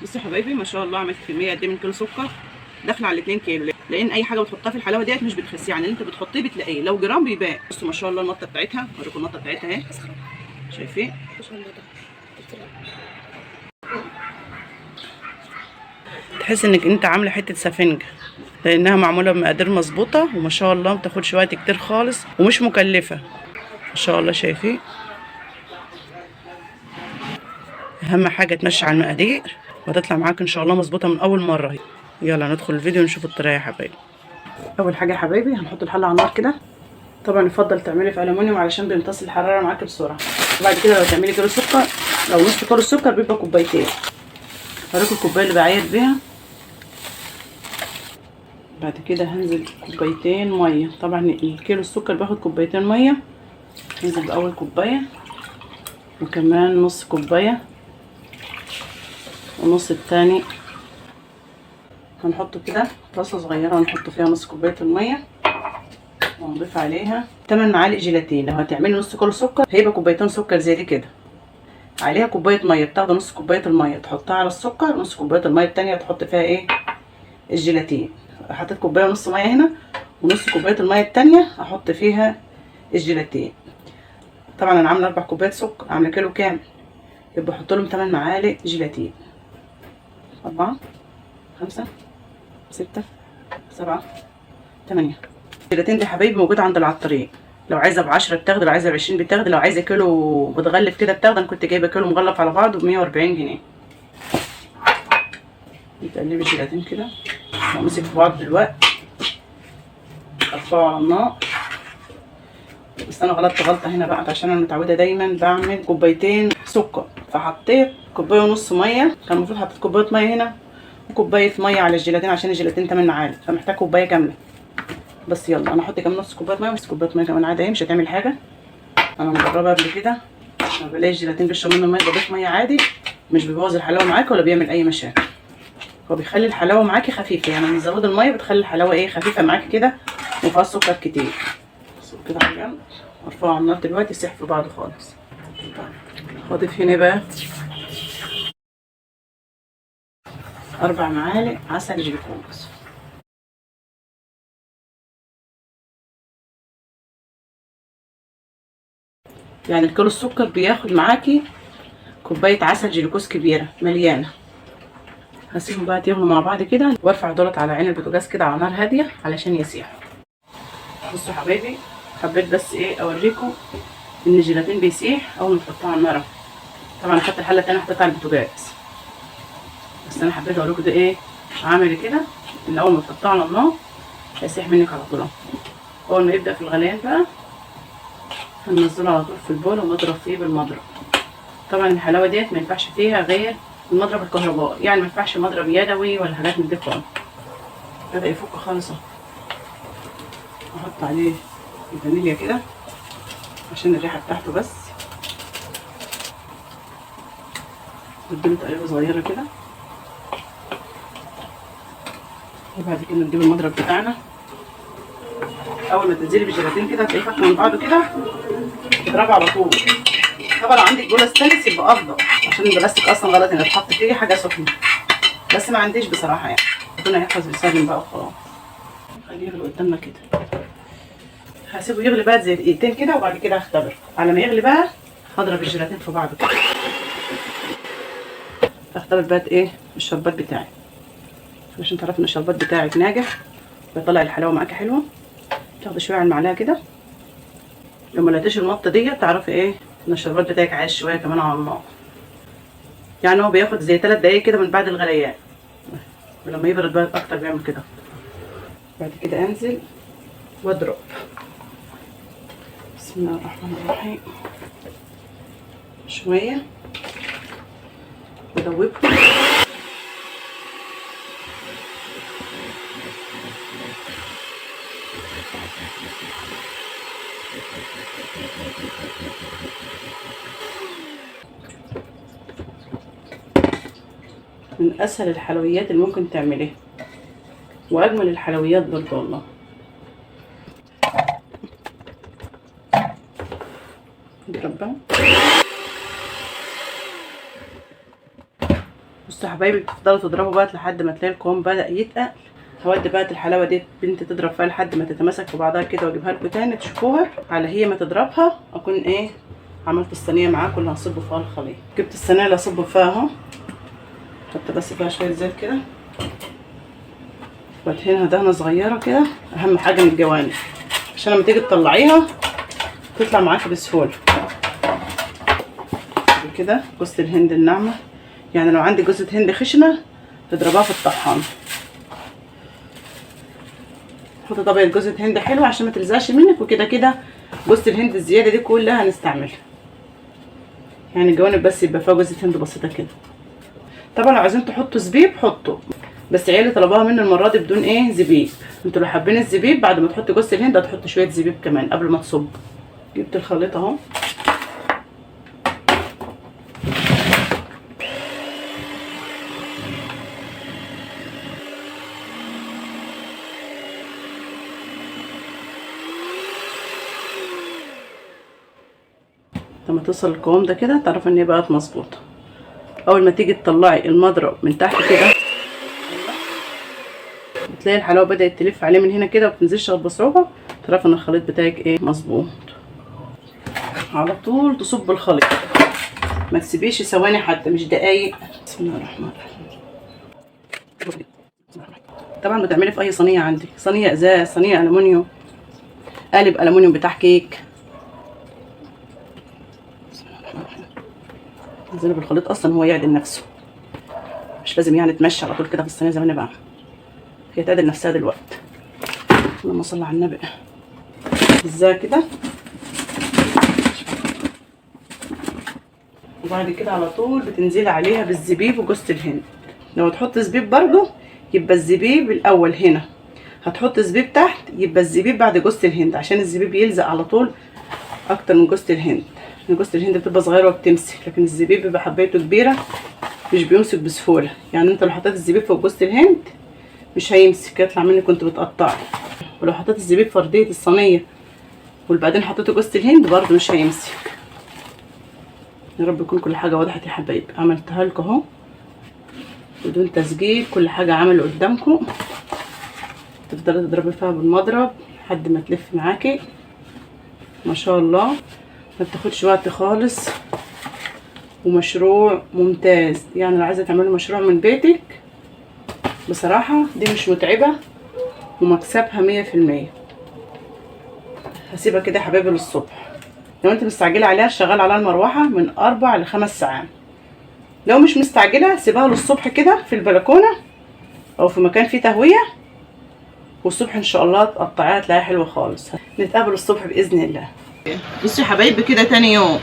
بصوا يا حبايبي، ما شاء الله عملت كميه قد ايه من كيلو سكر، داخله على 2 كيلو. لان اي حاجه بتحطها في الحلاوه ديت مش بتخسي، يعني اللي انت بتحطيه بتلاقيه لو جرام بيبان. بصوا ما شاء الله المطه بتاعتها، اوريكم المطه بتاعتها اهي، شايفين؟ تحس انك انت عامله حته سفنجه، لانها معموله بمقادير مظبوطه، وما شاء الله ما بتاخدش وقت كتير خالص ومش مكلفه. ما شاء الله شايفين؟ اهم حاجه تمشي على المقادير وهتطلع معاك ان شاء الله مظبوطه من اول مره. يلا ندخل الفيديو ونشوف الطريقه يا حبايبي. اول حاجه يا حبايبي هنحط الحله على النار كده. طبعا يفضل تعملي في الومنيوم علشان بيمتص الحراره معاكي بسرعه. وبعد كده لو تعملي كيلو سكر، لو نص كيلو السكر بيبقى كوبايتين. هوريكم الكوبايه اللي بعاير بيها. بعد كده هنزل كوبايتين ميه، طبعا الكيلو السكر باخد كوبايتين ميه. هنزل باول كوبايه، وكمان نص كوبايه، ونص التاني. هنحطه كده طاسه صغيره ونحط فيها نص كوبايه الميه، ونضيف عليها 8 معالق جيلاتين. لو هتعملي نص كيلو سكر هيبقى كوبايتين سكر زي دي كده. عليها كوبايه ميه، بتاخدي نص كوبايه الميه تحطها على السكر، نص كوبايه الميه التانية تحط فيها ايه؟ الجيلاتين. حطيت كوبايه ونص ميه هنا، ونص كوبايه الميه التانية احط فيها الجيلاتين. طبعا انا عامله 4 كوبايات سكر، عامله كيلو كامل، يبقى احط لهم 8 معالق جيلاتين. 4 5 6 7 8. الجيلاتين دي حبايبي موجوده عند العطارين، لو عايزه ب10 بتاخدي، لو عايزه ب20 بتاخدي، لو عايزه كيلو متغلف كده بتاخدي. انا كنت جايبه كيلو مغلف على بعضه ب140 جنيه. نقلب الجيلاتين كده وامسك في بعض دلوقتي، ارفعه على النار. بس انا غلطت غلطه هنا بقى، عشان انا متعوده دايما بعمل كوبايتين سكر، فحطيت كوبايه ونص ميه. كان المفروض حطيت كوبايه ميه هنا وكوبايه ميه على الجيلاتين، عشان الجيلاتين 8 معالق، فمحتاج كوبايه كامله. بس يلا انا هحط كمان نص كوبايه ميه، ونص كوبايه ميه كمان عادي اهي، مش هتعمل حاجه. انا مجربه قبل كده، لما بلاقي الجيلاتين بيشرب منه ميه بضيف ميه عادي، مش بيبوظ الحلاوه معاكي ولا بيعمل اي مشاكل. هو بيخلي الحلاوه معاكي خفيفه، يعني من زود الميه بتخلي الحلاوه ايه، خفيفه معاكي كده، ومفيهاش سكر كتير. كده على جنب، ارفعه على النار دلوقتي يسيح في بعض خالص. هضيف هنا بقى 4 معالق عسل جلوكوز. يعني الكيلو السكر بياخد معاكي كوبايه عسل جلوكوز كبيره مليانه. هسيبهم بقى يغلوا مع بعض كده، وارفع دولت على عين البوتاجاز كده على نار هاديه علشان يسيحوا. بصوا يا حبايبي، حبيت بس ايه اوريكم ان الجيلاتين بيسيح اول ما تحطوه على النار. طبعا خدت الحله التانيه حطيتها على البوتاجاز، بس انا حبيت اوريكم ده ايه عامل كده، ان اول ما تحطوه على النار هيسيح منك على طول. اول ما يبدا في الغليان بقى هننزله على طول في البول ونضرب فيه بالمضرب. طبعا الحلاوه ديت ما ينفعش فيها غير المضرب الكهربائي، يعني ما ينفعش مضرب يدوي ولا حاجات من دي خالص. بدا يفك خالص اهو. احط عليه الفانيليا كده عشان الريحه بتاعته بس، نديله تقليبه صغيره كده. وبعد كده نجيب المضرب بتاعنا، اول ما تنزلي بالجيلاتين كده هتلاقيه فك من بعضه كده، تضربه على طول. طبعا لو عندك بوله ستانلس يبقى افضل، عشان البلاستيك اصلا غلط ان تحط فيه حاجه سخنه، بس ما عنديش بصراحه، يعني ربنا يحفظ ويسلم بقى وخلاص. خليه يغلي قدامنا كده، هسيبه يغلي بقى زي دقيقتين كده، وبعد كده هختبر. على ما يغلي بقى هضرب الجيلاتين في بعضه كده. هختبر بقى ايه الشربات بتاعي، عشان تعرفي ان الشربات بتاعك ناجح، بيطلع الحلاوه معاكي حلوه. تاخدي شويه على المعلقه كده، لو ما لقيتيش المطه دي تعرفي ايه ان الشربات بتاعك عايز شويه كمان على النار. يعني هو بياخد زي 3 دقايق كده من بعد الغليان، ولما يبرد بقى اكتر بيعمل كده. بعد كده انزل واضرب. بسم الله الرحمن الرحيم. شويه ودوبهم. من اسهل الحلويات اللي ممكن تعمليها، واجمل الحلويات برضه والله. اضرب بقى. بصوا بصوا يا حبايبي، بتفضلوا تضربوا بقى لحد ما تلاقي القوام بدأ يتقل. هودي بقى الحلاوه دي بنتي تضرب فيها لحد ما تتماسك في بعضها كده، واجيبها لكم تاني تشوفوها. على هي ما تضربها اكون ايه عملت الصينيه معاكم اللي هنصب فيها الخليط. جبت الصينيه اللي هصب فيها اهو، حط بس فيها شويه زيت كده، وادهنها دهنه صغيره كده. اهم حاجه من الجوانب عشان لما تيجي تطلعيها تطلع معاكي بسهوله. كده جوزة الهند الناعمه، يعني لو عندي جوزة هند خشنه تضربها في الطحان. حطي طبقه جوزة هند حلوه عشان ما تلزقش منك. وكده كده جوزة الهند الزياده دي كلها هنستعملها، يعني الجوانب بس يبقى فيها جوزة هند بسيطه كده. طبعا لو عايزين تحطوا زبيب حطوا، بس عيالي طلبوها مني المره دي بدون ايه زبيب. انتوا لو حابين الزبيب بعد ما تحطوا جوز الهند هتحطوا شويه زبيب كمان قبل ما تصب. جبت الخليط اهو، لما توصل القوام ده كده تعرف ان هي بقت مظبوطه. اول ما تيجي تطلعي المضرب من تحت كده بتلاقي الحلاوه بدات تلف عليه من هنا كده وبتنزلش بصعوبه، تعرف ان الخليط بتاعك ايه مظبوط. على طول تصب الخليط، ما تسيبيش ثواني حتى، مش دقايق. بسم الله الرحمن الرحيم. طبعا بتعملي في اي صينيه عندك، صينيه ازاز، صينيه الومنيوم، قالب الومنيوم بتاع كيك. نزله بالخليط اصلا هو يعدل نفسه، مش لازم يعني تمشي على طول كده في الصينيه زي ما انا بعمل، هي تعدل نفسها دلوقتي. اللهم صل على النبي. ازاي كده، وبعد كده على طول بتنزلي عليها بالزبيب وجوز الهند. لو تحط زبيب برضو يبقى الزبيب الاول هنا، هتحط زبيب تحت يبقى الزبيب بعد جوز الهند، عشان الزبيب يلزق على طول اكتر من جوز الهند. جوز الهند بتبقى صغيره وبتمسك، لكن الزبيب بيبقى حبايته كبيره مش بيمسك بسهوله. يعني انت لو حطيت الزبيب فوق جوز الهند مش هيمسك، يطلع منك كنت بتقطعي. ولو حطيت الزبيب في ارضيه الصينيه وبعدين حطيته جوز الهند برضو مش هيمسك. يا رب يكون كل حاجه وضحت يا حبايبي. عملتها لكم اهو بدون تسجيل، كل حاجه عملوا قدامكم. تفضلي تضربي فيها بالمضرب لحد ما تلف معاكي ما شاء الله، ما بتاخدش وقت خالص، ومشروع ممتاز. يعني لو عايزه تعملي مشروع من بيتك بصراحه دي مش متعبه ومكسبها 100%. هسيبها كده يا حبايبي للصبح. لو انت مستعجله عليها شغال عليها المروحه من 4 ل5 ساعات. لو مش مستعجله سيبها للصبح كده في البلكونه او في مكان فيه تهويه، والصبح ان شاء الله تقطعيها تلاقيها حلوه خالص. نتقابل الصبح باذن الله. بصوا يا حبايبي كده تاني يوم،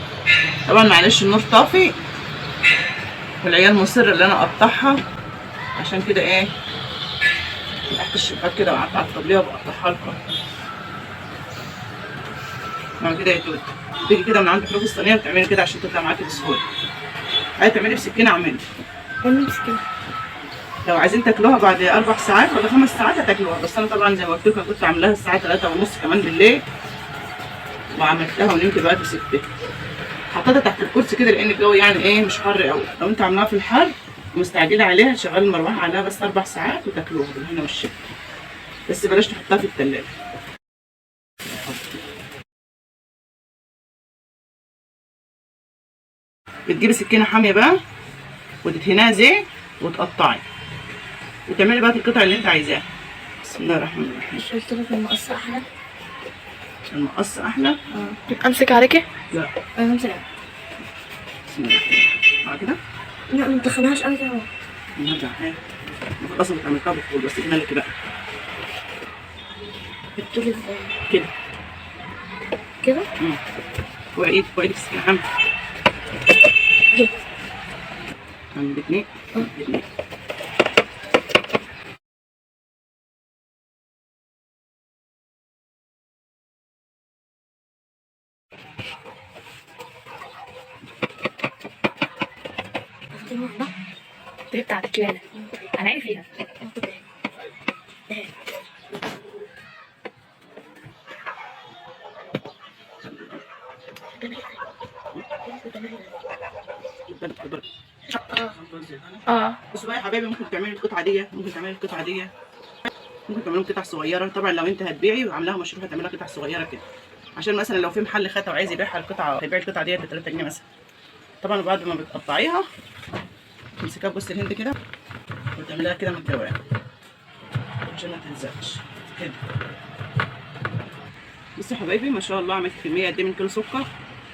طبعا معلش النور طافي والعيال مصر اللي انا اقطعها، عشان كده ايه فتحت الشباك كده وقعدت على الطبليه وبقطعها لكم. بعد كده يا دود تيجي كده من عند حروف الصينيه وتعملي كده عشان تطلع معاكي بسهوله. عايزه تعملي بسكينه اعملي بسكينه. لو عايزين تاكلوها بعد 4 ساعات ولا 5 ساعات هتاكلوها، بس انا طبعا زي ما قلت لكم كنت عاملاها الساعه 3:30 كمان بالليل، وعملتها ونمت بقى وسبتها. حطيتها تحت الكرسي كده لان الجو يعني ايه مش حر قوي. لو انت عاملاها في الحر ومستعجله عليها شغال المروحه عليها بس 4 ساعات وتاكلوها بالهنا والشفا، بس بلاش تحطها في التلاجة. بتجيبي سكينه حاميه بقى وتدهنيها زيت وتقطعي وتعملي بقى القطع اللي انت عايزاها. بسم الله الرحمن الرحيم. مش قلت لك المقص احلى؟ المقص احلى؟ امسك عليكي؟ لا انا همسك. بسم الله الرحمن الرحيم. كده؟ لا ما تدخلهاش قوي كده. نرجع ايه؟ خلاص انت عملتها بالطول بس مالك بقى. بتقولي ازاي؟ كده كده؟ وعيد السكينه عامله عند الاثنين. دي بتاعتك لا انا عارف فيها. بصوا بقى يا حبايبي، ممكن تعملي القطعه دي، ممكن تعملي القطعه دي، ممكن تعملي قطع صغيره. طبعا لو انت هتبيعي وعاملاها مشروع هتعملها قطع صغيره كده، عشان مثلا لو في محل خاتم وعايز يبيعها القطعه، هيبيع القطعه دي ب 3 جنيه مثلا. طبعا بعد ما بتقطعيها تمسكيها بجوز الهند كده وتعمليها كده من الجوانب عشان ما تلزقش كده. بصوا يا حبايبي، ما شاء الله عملت كميه قد ايه من كيلو سكر،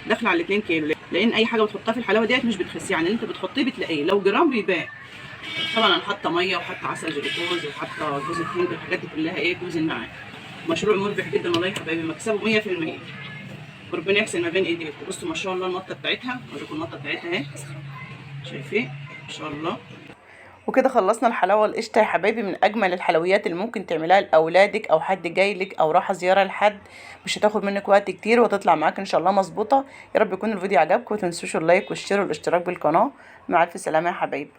داخله على 2 كيلو. لان اي حاجه بتحطها في الحلاوه ديت مش بتخسيه، يعني اللي انت بتحطيه بتلاقيه لو جرام بيبان. طبعا انا حاطه ميه وحاطه عسل جلوكوز وحاطه جوز الهند والحاجات دي كلها، ايه، جوز النعام. مشروع مربح جدا والله يا حبايبي، مكسبه 100%، وربنا يحسن ما بين ايديكم. بصوا ما شاء الله المطه بتاعتها، اوريكم المطه بتاعتها اهي، شايفين ما شاء الله. وكده خلصنا الحلاوه القشطه يا حبايبي، من اجمل الحلويات اللي ممكن تعملها لاولادك او حد جاي لك او رايحه زياره لحد، مش هتاخد منك وقت كتير وتطلع معاك ان شاء الله مظبوطه. يا رب يكون الفيديو عجبكم، وتنسوش اللايك والشير والاشتراك بالقناه. مع الف سلامه يا حبايبي.